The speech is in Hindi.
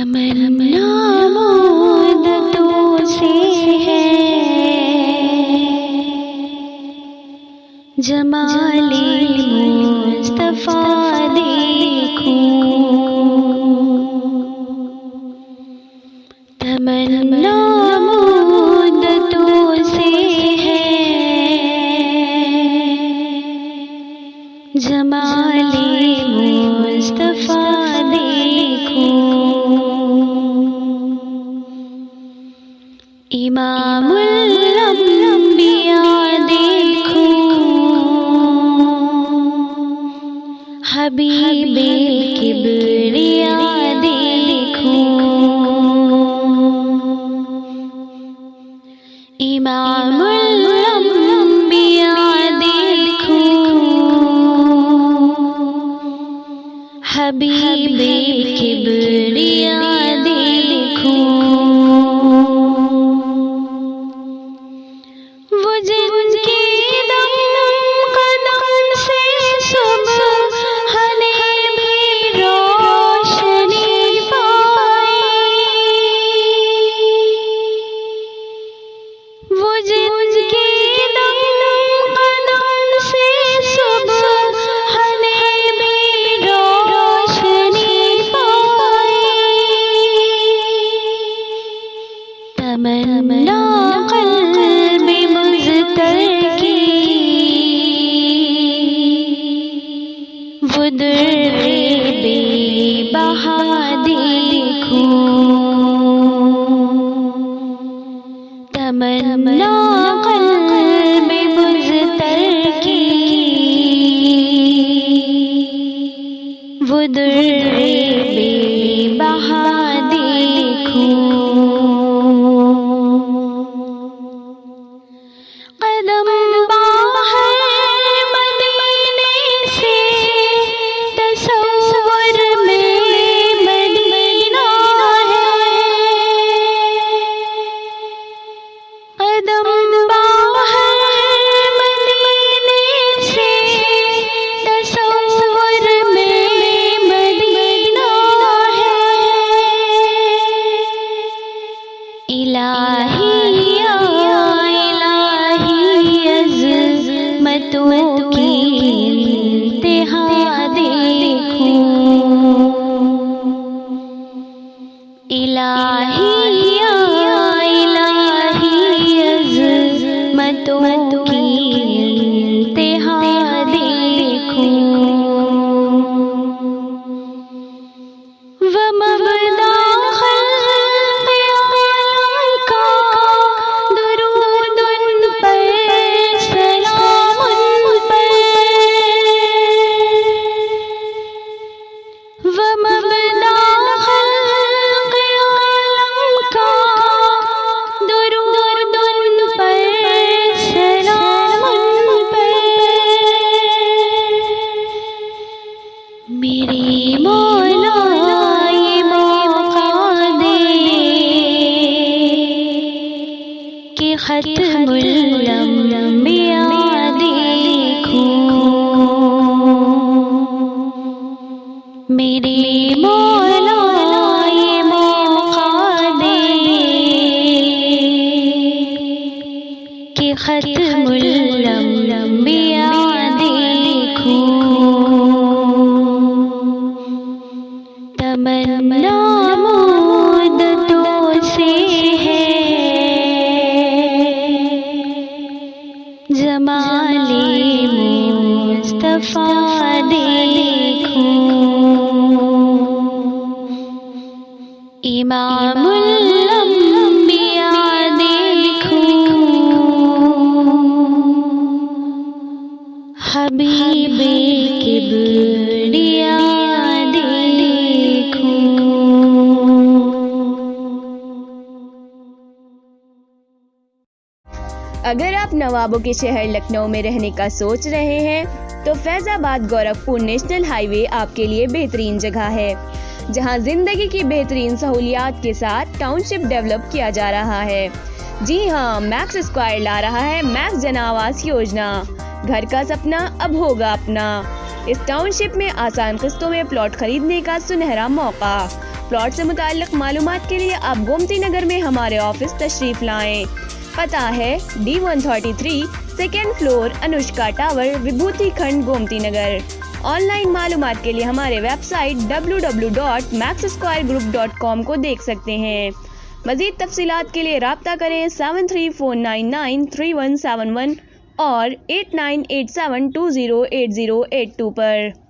तमन्ना मुद्दतों से है जमाले मुस्तफा देखूं। तमन्ना मुद्दतों से है जमाले मुस्तफा देखूं। इमामुल अंबिया देखूं, हबीबे किबरिया देखूं। इमामुल अंबिया देखूं, हबीबे किबरिया देखूं। वो जिनके दम कदम से सुबह ने भी रोशनी पाई। वो जिनके दम कदम से सुबह ने भी रोशनी पाई। तमन्ना क़ल्बे मुज़्तर की वो दर्रे बेबहा देखूं। तमन्ना क़ल्बे मुज़्तर की वो दर्रे बेबहा देखूं। कदम बाहर मदीने से तसव्वुर में मदीना है। कदम बाहर मदीने से तसव्वुर में मदीना है। इलाही अज़मतों की इंतहा देखूं। इलाही अज़मतों की इंतहा देखूं। व मबदा ख़ल्क़े आलम का दुरूद उन पर सलाम उन पर। व मबदा ख़ल्क़े आलम का दुरूद उन पर सलाम उन पर। मेरे मौला ये मौका दे कि ख़त्मुल अंबिया देखूं। मेरे मौला ये मौका दे कि ख़त्मुल अंबिया देखूं। तमन्ना मुद्दतों से है जमाले मुस्तफा देखूं। इमामुल अंबिया देखूं, हबीबे किबरिया देखूं। अगर आप नवाबों के शहर लखनऊ में रहने का सोच रहे हैं तो फैजाबाद गोरखपुर नेशनल हाईवे आपके लिए बेहतरीन जगह है, जहां जिंदगी की बेहतरीन सहूलियात के साथ टाउनशिप डेवलप किया जा रहा है। जी हां, मैक्स स्क्वायर ला रहा है मैक्स जन आवास योजना। घर का सपना अब होगा अपना। इस टाउनशिप में आसान किस्तों में प्लॉट खरीदने का सुनहरा मौका। प्लॉट से मुताल्लिक मालूमात के लिए आप गोमती नगर में हमारे ऑफिस तशरीफ लाएं। पता है D133 second floor Anushka tower Vibhuti Khand Gomti नगर। ऑनलाइन मालूमात के लिए हमारे वेबसाइट www.maxsquaregroup.com को देख सकते हैं। मज़ीद तफसीलात के लिए राब्ता करें 7349937171 और 8987208082 पर।